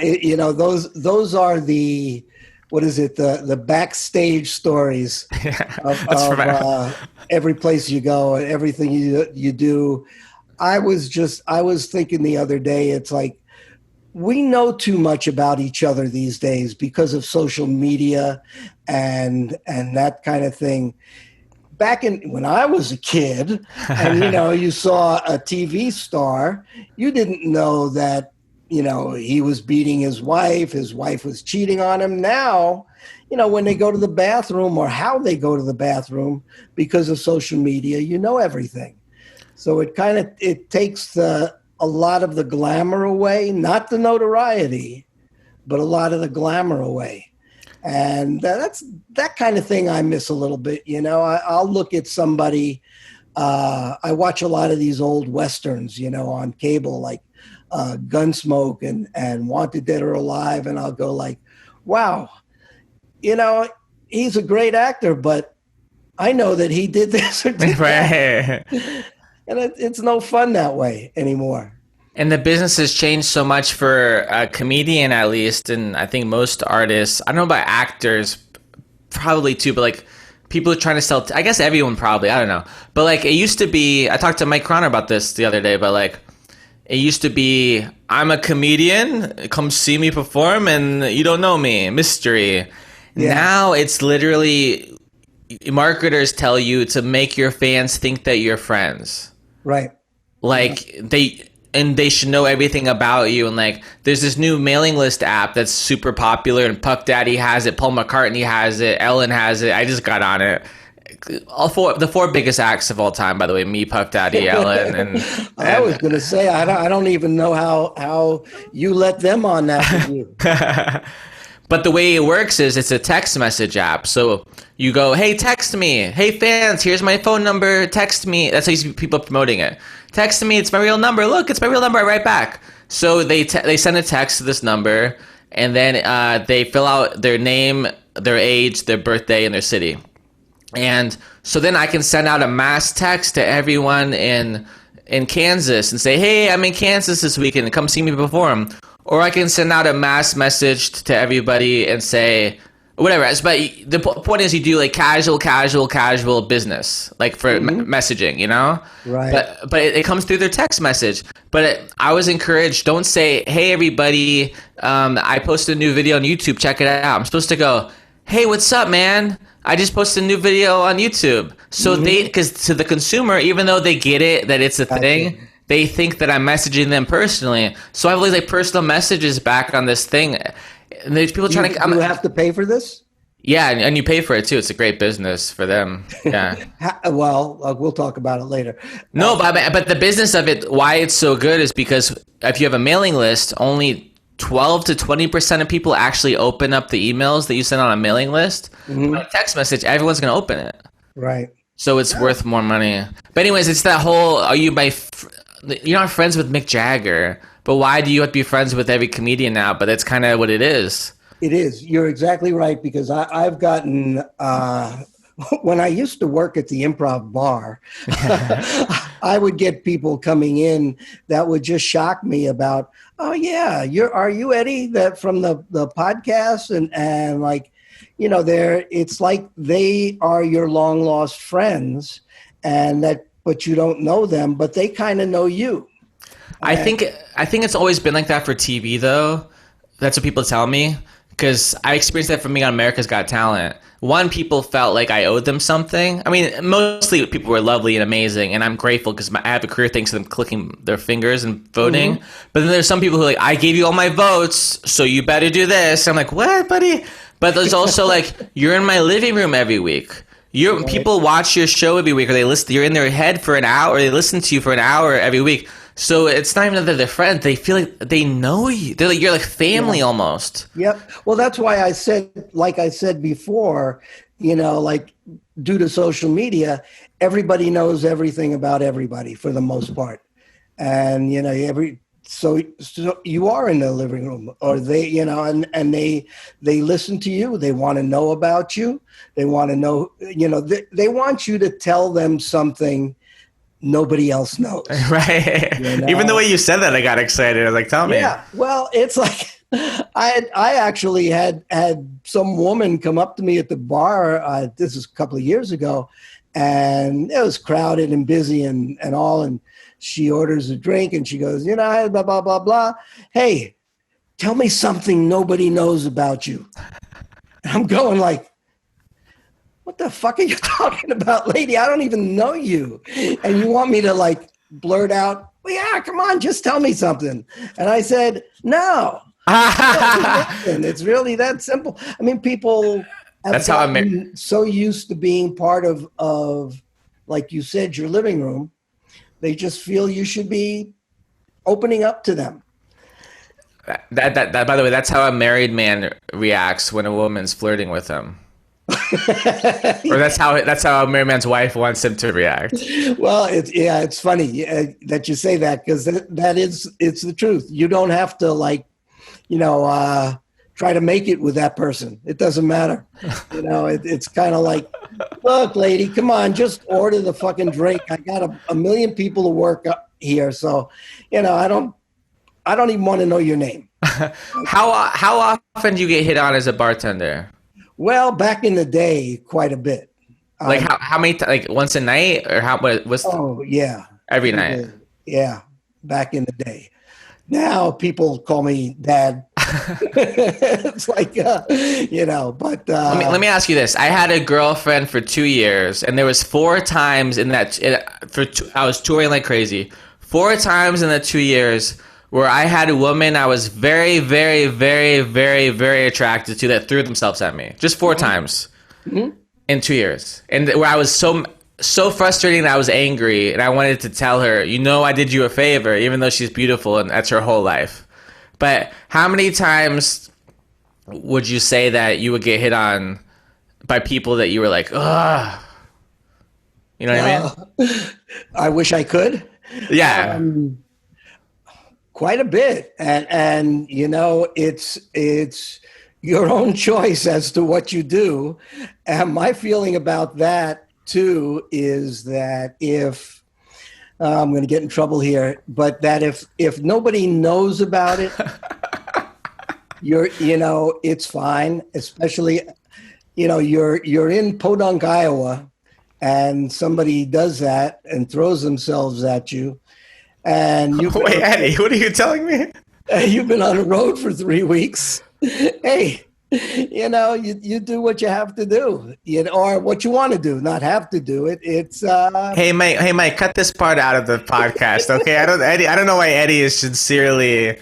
those are the, what is it? The backstage stories of every place you go and everything you do. I was thinking the other day, it's like, we know too much about each other these days because of social media and that kind of thing. Back when I was a kid and, you saw a TV star, you didn't know that, he was beating his wife was cheating on him. Now, when they go to the bathroom or how they go to the bathroom because of social media, everything. So it takes a lot of the glamour away, not the notoriety, but a lot of the glamour away. And that's that kind of thing I miss a little bit. I'll look at somebody. I watch a lot of these old Westerns, on cable, like Gunsmoke and Wanted Dead or Alive. And I'll go like, wow, he's a great actor, but I know that he did this or did that. And it's no fun that way anymore. And the business has changed so much for a comedian, at least, and I think most artists. I don't know about actors, probably too, but like people are trying to sell. I guess everyone probably. I don't know, but like it used to be. I talked to Mike Croner about this the other day, but like it used to be, I'm a comedian. Come see me perform, and you don't know me. Mystery. Yeah. Now it's literally marketers tell you to make your fans think that you're friends. Right. Like they should know everything about you. And like, there's this new mailing list app that's super popular, and Puff Daddy has it, Paul McCartney has it, Ellen has it. I just got on it. The 4 biggest acts of all time, by the way, me, Puff Daddy, Ellen, and I was going to say, I don't even know how you let them on that with you. But the way it works is it's a text message app. So you go, hey, text me. Hey, fans, here's my phone number. Text me. That's how you see people promoting it. Text me. It's my real number. Look, it's my real number. I write back. So they send a text to this number, and then they fill out their name, their age, their birthday, and their city. And so then I can send out a mass text to everyone in Kansas and say, hey, I'm in Kansas this weekend. Come see me perform. Or I can send out a mass message to everybody and say, whatever. But the point is, you do like casual business, like for messaging, Right. But it comes through their text message. But I was encouraged, don't say, hey, everybody, I posted a new video on YouTube. Check it out. I'm supposed to go, hey, what's up, man? I just posted a new video on YouTube. So because to the consumer, even though they get it, that it's a thing, they think that I'm messaging them personally. So I have like personal messages back on this thing. And there's people trying to... Do you have to pay for this? Yeah, and you pay for it too. It's a great business for them. Yeah. Well, we'll talk about it later. No, but the business of it, why it's so good is because if you have a mailing list, only 12 to 20% of people actually open up the emails that you send on a mailing list. On a text message, everyone's going to open it. Right. So it's worth more money. But anyways, it's that whole, you're not friends with Mick Jagger, but why do you have to be friends with every comedian now? But that's kind of what it is. It is. You're exactly right, because I've gotten, when I used to work at the Improv bar, I would get people coming in that would just shock me about, oh yeah, are you Eddie that from the podcast? And like, it's like they are your long lost friends, but you don't know them, but they kind of know you. I think it's always been like that for TV though. That's what people tell me, because I experienced that from being on America's Got Talent. One, people felt like I owed them something. I mean, mostly people were lovely and amazing, and I'm grateful because I have a career thanks to them clicking their fingers and voting. But then there's some people who are like, I gave you all my votes, so you better do this. I'm like, what, buddy? But there's also like, you're in my living room every week. People watch your show every week, or they listen. You're in their head for an hour, or they listen to you for an hour every week. So it's not even that they're friends. They feel like they know you. They're like, you're like family almost. Yep. Well, that's why I said, like I said before, like due to social media, everybody knows everything about everybody for the most part. And, so you are in the living room, or they, and they listen to you. They want to know about you. They want to know, they want you to tell them something nobody else knows. Right. Even the way you said that, I got excited. I was like, tell me. Yeah. Well, it's like I actually had some woman come up to me at the bar. This is a couple of years ago, and it was crowded and busy and all. And she orders a drink and she goes, blah, blah, blah, blah. Hey, tell me something nobody knows about you. And I'm going like, what the fuck are you talking about, lady? I don't even know you. And you want me to like blurt out, well, yeah, come on, just tell me something. And I said, no. It's really that simple. I mean, people have gotten so used to being part of, like you said, your living room. They just feel you should be opening up to them. That by the way, that's how a married man reacts when a woman's flirting with him. Or that's how a married man's wife wants him to react. Well, it's funny that you say that, because it's the truth. You don't have to try to make it with that person. It doesn't matter. It's kind of like, look, lady, come on, just order the fucking drink. I got a million people to work up here, so I don't even want to know your name. How often do you get hit on as a bartender? Well, back in the day, quite a bit. Like how many? Like once a night, or what's? Oh yeah, every night. Yeah, back in the day. Now people call me Dad. It's like but let me ask you this. I had a girlfriend for 2 years, and there was 4 times I was touring like crazy. 4 times in the 2 years where I had a woman I was very, very, very, very, very attracted to that threw themselves at me. Just 4 times in 2 years. And where I was so frustrating that I was angry, and I wanted to tell her, I did you a favor, even though she's beautiful and that's her whole life. But how many times would you say that you would get hit on by people that you were like, ugh? You know what I mean? I wish I could. Yeah. Quite a bit. And it's your own choice as to what you do. And my feeling about that too is that if I'm going to get in trouble here, but that if nobody knows about it, it's fine. Especially, you're in Podunk, Iowa, and somebody does that and throws themselves at you, and you wait, Eddie, what are you telling me? You've been on the road for 3 weeks. Hey. You do what you have to do, or what you want to do, not have to do it. It's Hey Mike, cut this part out of the podcast, okay? I don't know why Eddie is sincerely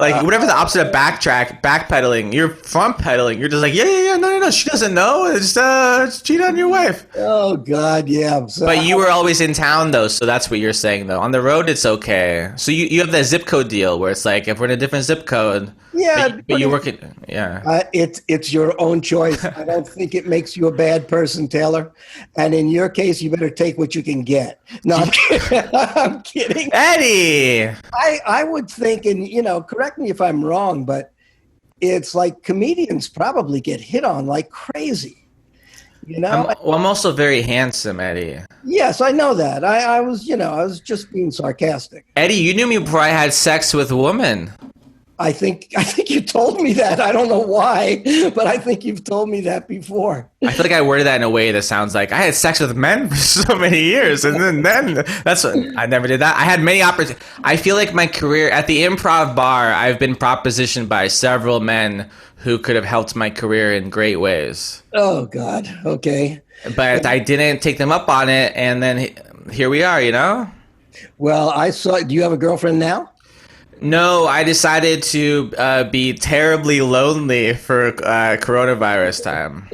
like whatever the opposite of backpedaling. You're front pedaling. You're just like, yeah, no, she doesn't know. Just cheat on your wife. Oh God, yeah. So but you were always in town though, so that's what you're saying though. On the road, it's okay. So you have that zip code deal where it's like if we're in a different zip code. Yeah, but you work it. Yeah, it's your own choice. I don't think it makes you a bad person, Taylor. And in your case, you better take what you can get. No, I'm kidding. I'm kidding. Eddie, I would think, and correct me if I'm wrong, but it's like comedians probably get hit on like crazy. I'm also very handsome, Eddie. Yes, I know that. I was just being sarcastic. Eddie, you knew me before I had sex with a woman. I think you told me that. I don't know why, but I think you've told me that before. I feel like I worded that in a way that sounds like I had sex with men for so many years, and then that's what I never did that. I had many opportunities. I feel like my career at the Improv bar, I've been propositioned by several men who could have helped my career in great ways. Oh God. Okay. But I didn't take them up on it, and then here we are. Well, do you have a girlfriend now? No, I decided to be terribly lonely for coronavirus time.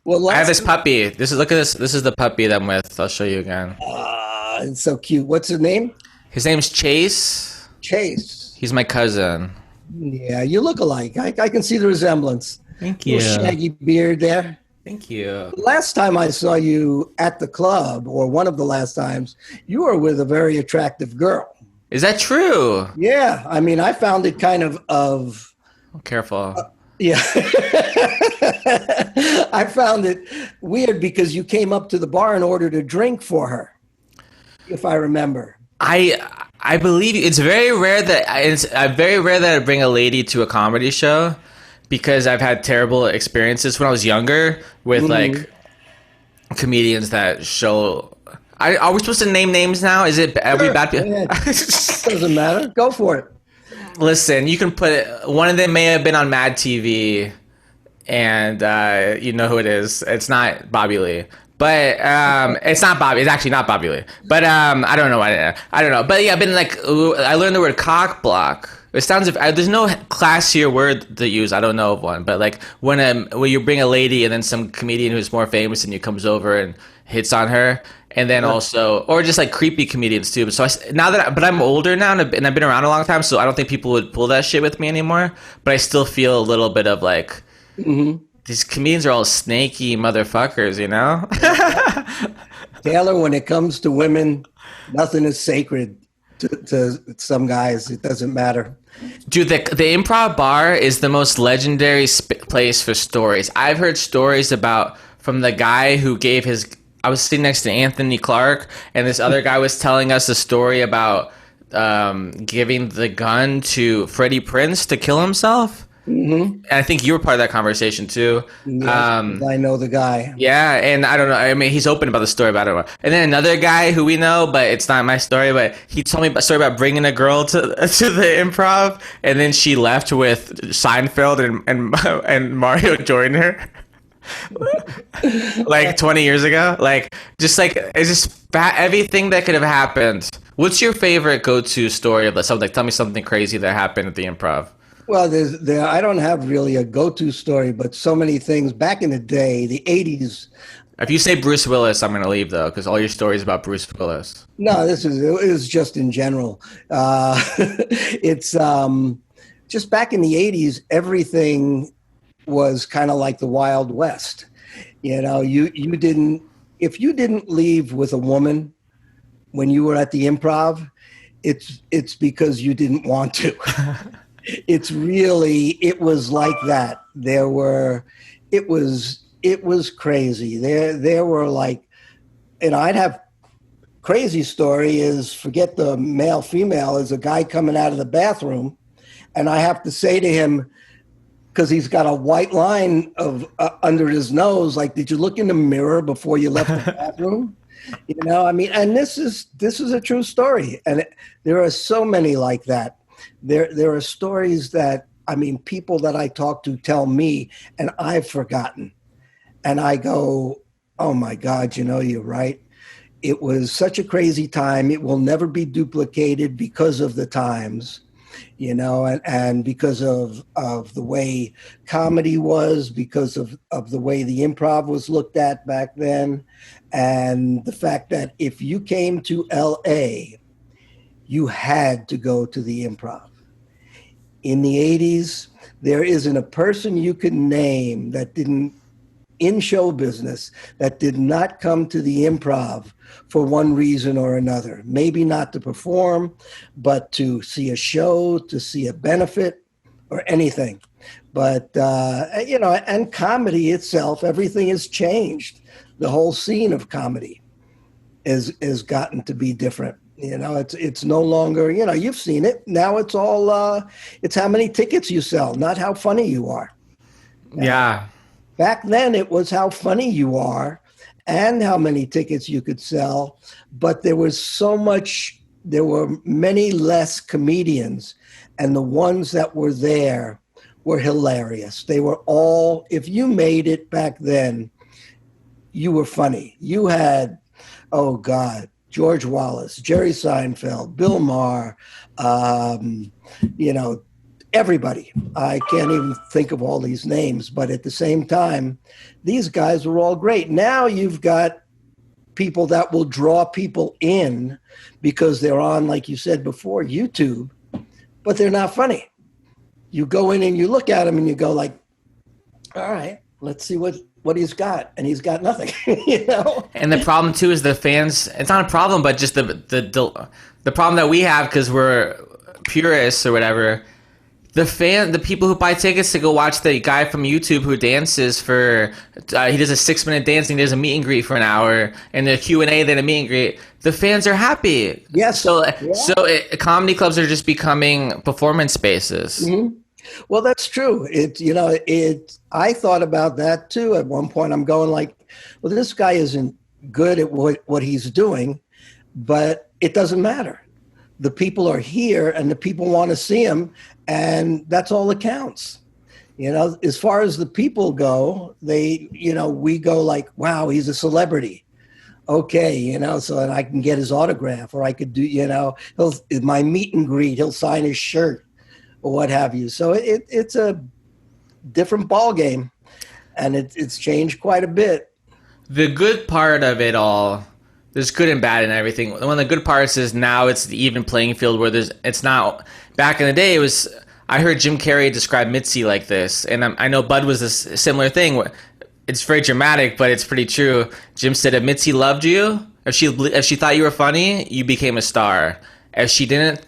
Well, I have let's. this puppy. Look at this. This is the puppy that I'm with. I'll show you again. It's so cute. What's his name? His name's Chase. Chase. He's my cousin. Yeah, you look alike. I can see the resemblance. Thank Little shaggy beard there. Thank you. Last time I saw you at the club, or one of the last times, you were with a very attractive girl. Is that true? Yeah, I mean, I found it kind of Careful. yeah. I found it weird because you came up to the bar and ordered a drink for her, if I remember. I believe it's very rare that I bring a lady to a comedy show because I've had terrible experiences when I was younger with like comedians that show. Are we supposed to name names now? Is it are we bad people? Yeah, doesn't matter. Go for it. Listen, you can put it. One of them may have been on Mad TV, and you know who it is. It's not Bobby Lee, but it's not Bobby. It's actually not Bobby Lee. But I don't know. I don't know. But yeah, I've been like, I learned the word cock block. It sounds there's no classier word to use. I don't know of one. But like when you bring a lady and then some comedian who's more famous and you comes over and hits on her. And then also, or just like creepy comedians too. So but I'm older now and I've been around a long time, so I don't think people would pull that shit with me anymore. But I still feel a little bit of like, these comedians are all snaky motherfuckers, you know? Taylor, when it comes to women, nothing is sacred to some guys. It doesn't matter. Dude, the Improv bar is the most legendary place for stories. I've heard stories from the guy who gave I was sitting next to Anthony Clark, and this other guy was telling us a story about giving the gun to Freddie Prinze to kill himself. And I think you were part of that conversation too. Yes, I know the guy. Yeah, and I don't know. I mean, he's open about the story, but I don't know. And then another guy who we know, but it's not my story, but he told me a story about bringing a girl to the Improv, and then she left with Seinfeld and Mario joined her. Like 20 years ago, like just like it's just everything that could have happened. What's your favorite go-to story of something? Like, tell me something crazy that happened at the Improv. Well, I don't have really a go-to story, but so many things back in the day, the 80s. If you say Bruce Willis, I'm going to leave though, because all your stories about Bruce Willis. No, it was just in general. It's just back in the 80s, everything was kind of like the Wild West. You know, if you didn't leave with a woman when you were at the Improv, it's because you didn't want to. It was like that. It was crazy. There were like, and I'd have crazy story is, forget the male, female, is a guy coming out of the bathroom and I have to say to him, because he's got a white line of under his nose, like, did you look in the mirror before you left the bathroom? You know, I mean, and this is a true story. And there are so many like that. There are stories that, I mean, people that I talk to tell me, and I've forgotten. And I go, oh my God, you know, you're right. It was such a crazy time. It will never be duplicated because of the times, you know, and because of the way comedy was, because of the way the Improv was looked at back then. And the fact that if you came to LA, you had to go to the Improv. In the 80s, there isn't a person you could name that didn't, in show business, that did not come to the Improv for one reason or another. Maybe not to perform, but to see a show, to see a benefit, or anything. But, you know, and comedy itself, everything has changed. The whole scene of comedy has gotten to be different. You know, it's no longer, you know, you've seen it. Now it's all, it's how many tickets you sell, not how funny you are. Yeah. Back then, it was how funny you are and how many tickets you could sell. But there were many less comedians. And the ones that were there were hilarious. They were all, if you made it back then, you were funny. You had, oh God, George Wallace, Jerry Seinfeld, Bill Maher, you know, everybody. I can't even think of all these names, but at the same time, these guys were all great. Now you've got people that will draw people in because they're on, like you said before, YouTube, but they're not funny. You go in and you look at them and you go like, all right, let's see what he's got. And he's got nothing, you know? And the problem too is the fans, it's not a problem, but just the problem that we have, because we're purists or whatever, the people who buy tickets to go watch the guy from YouTube who dances for, he does a 6-minute dance and he does a meet and greet for an hour, and the Q&A, then a meet and greet. The fans are happy. Yes. So comedy clubs are just becoming performance spaces. Mm-hmm. Well, that's true. I thought about that too. At one point, I'm going like, well, this guy isn't good at what he's doing, but it doesn't matter. The people are here and the people want to see him, and that's all that counts. You know, as far as the people go, we go like, wow, he's a celebrity. Okay, you know, so that I can get his autograph, or I could do, you know, my meet and greet, he'll sign his shirt or what have you. So it's a different ball game, and it's changed quite a bit. The good part of it all, there's good and bad in everything. One of the good parts is now it's the even playing field where it's not, back in the day, I heard Jim Carrey describe Mitzi like this, and I know Bud was a similar thing. It's very dramatic, but it's pretty true. Jim said, if Mitzi loved you, if she thought you were funny, you became a star. If she didn't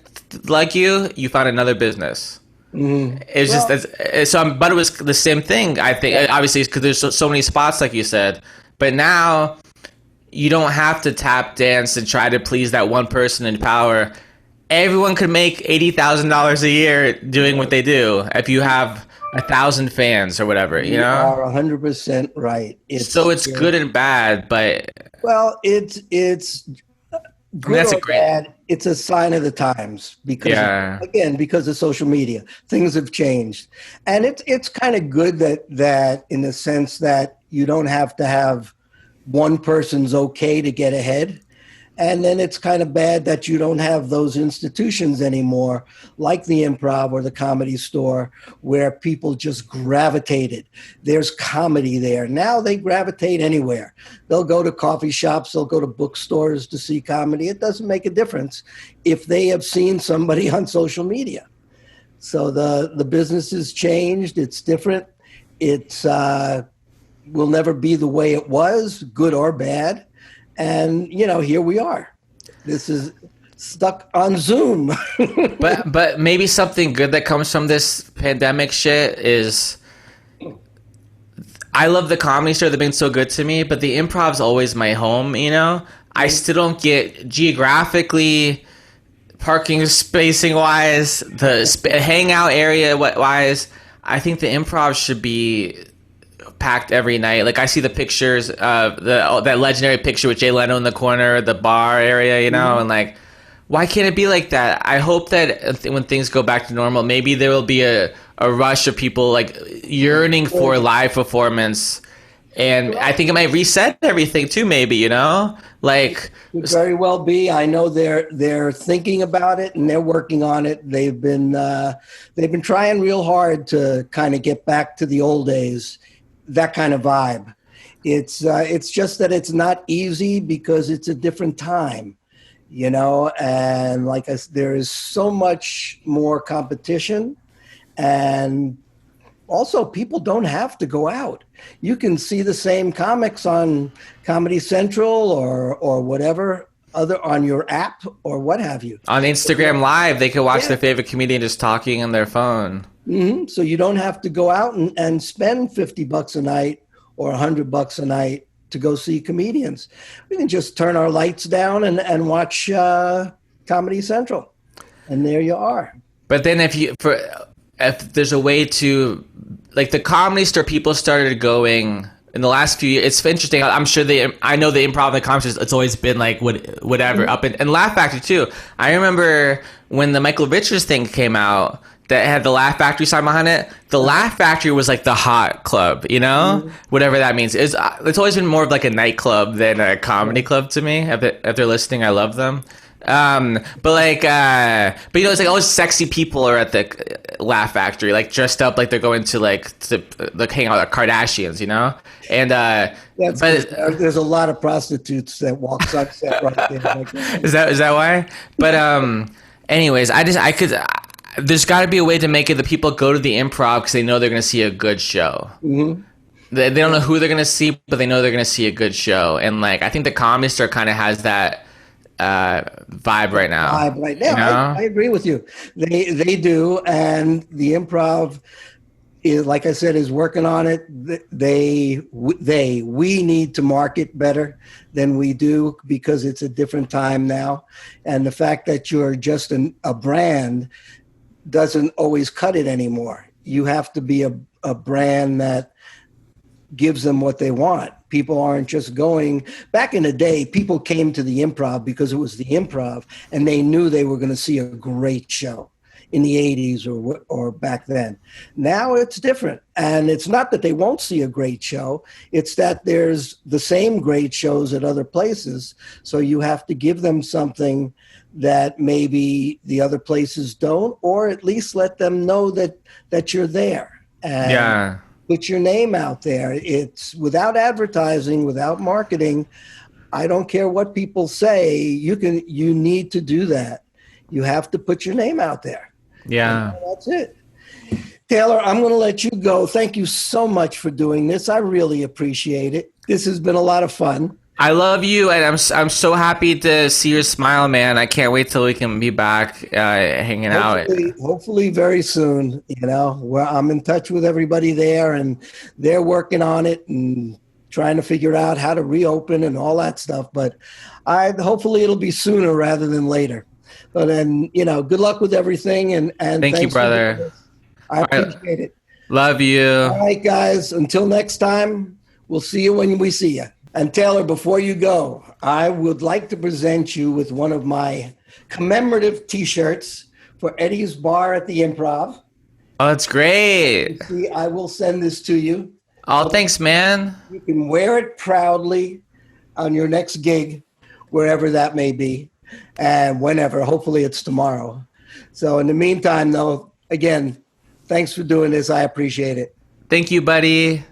like you, you found another business. Mm-hmm. But it was the same thing, I think, obviously, because there's so many spots, like you said. But now you don't have to tap dance and try to please that one person in power. Everyone could make $80,000 a year doing what they do if you have 1,000 fans or whatever, you know? You are 100% right. It's good and bad, but... Well, it's good or bad. It's a sign of the times because of social media. Things have changed. And it's kind of good that in the sense that you don't have to have one person's okay to get ahead. And then it's kind of bad that you don't have those institutions anymore, like the Improv or the Comedy Store, where people just gravitated. There's comedy there. Now they gravitate anywhere. They'll go to coffee shops, they'll go to bookstores to see comedy. It doesn't make a difference if they have seen somebody on social media. So the business has changed. It's different. It's will never be the way it was, good or bad. And, you know, here we are. This is stuck on Zoom. but maybe something good that comes from this pandemic shit is, I love the Comedy Store. They've been so good to me, but the Improv's always my home, you know? I still don't get geographically, parking spacing wise, the hangout area wise. I think the Improv should be packed every night. Like, I see the pictures of that legendary picture with Jay Leno in the corner, the bar area, you know, and like, why can't it be like that? I hope that when things go back to normal, maybe there will be a rush of people like yearning for live performance, and I think it might reset everything too, maybe, you know, like, could very well be. I know they're thinking about it and they're working on it. They've been trying real hard to kind of get back to the old days, that kind of vibe. It's just that it's not easy because it's a different time, you know, and like there is so much more competition, and also people don't have to go out. You can see the same comics on Comedy Central or whatever other on your app or what have you. On Instagram Live, they can watch their favorite comedian just talking on their phone. Mm-hmm. So you don't have to go out and spend $50 a night or $100 a night to go see comedians. We can just turn our lights down and watch Comedy Central, and there you are. But then if there's a way to, like, the Comedy Store, people started going in the last few years. It's interesting. I'm sure I know the Improv and the Comedy Store, it's always been like whatever, up and Laugh Factory too. I remember when the Michael Richards thing came out, that had the Laugh Factory sign behind it. The Laugh Factory was like the hot club, you know, whatever that means. It's always been more of like a nightclub than a comedy club to me. If they're listening, I love them. But you know, it's like always sexy people are at the Laugh Factory, like dressed up like they're going to like hang out with the Kardashians, you know. And there's a lot of prostitutes that walk on set right there. Like, is that why? But anyways, there's got to be a way to make it that people go to the Improv because they know they're going to see a good show. Mm-hmm. They don't know who they're going to see, but they know they're going to see a good show. And like, I think the Comedy Store kind of has that vibe right now. You know? I agree with you. They do, and the Improv is, like I said, is working on it. We need to market better than we do because it's a different time now, and the fact that you're just a brand doesn't always cut it anymore. You have to be a brand that gives them what they want. People aren't just going. Back in the day, people came to the Improv because it was the Improv, and they knew they were going to see a great show in the 80s or back then. Now it's different. And it's not that they won't see a great show. It's that there's the same great shows at other places. So you have to give them something that maybe the other places don't, or at least let them know that you're there. And put your name out there. It's without advertising, without marketing. I don't care what people say. You need to do that. You have to put your name out there. Yeah. And that's it. Taylor, I'm going to let you go. Thank you so much for doing this. I really appreciate it. This has been a lot of fun. I love you, and I'm so happy to see your smile, man. I can't wait till we can be back hanging out. Hopefully very soon. You know, where I'm in touch with everybody there, and they're working on it and trying to figure out how to reopen and all that stuff. But hopefully it'll be sooner rather than later. But then, you know, good luck with everything, and thank you, brother. I appreciate it. Love you. All right, guys. Until next time, we'll see you when we see you. And Taylor, before you go, I would like to present you with one of my commemorative T-shirts for Eddie's Bar at the Improv. Oh, that's great. See, I will send this to you. Oh, thanks, man. You can wear it proudly on your next gig, wherever that may be, and whenever. Hopefully it's tomorrow. So in the meantime, though, again, thanks for doing this. I appreciate it. Thank you, buddy.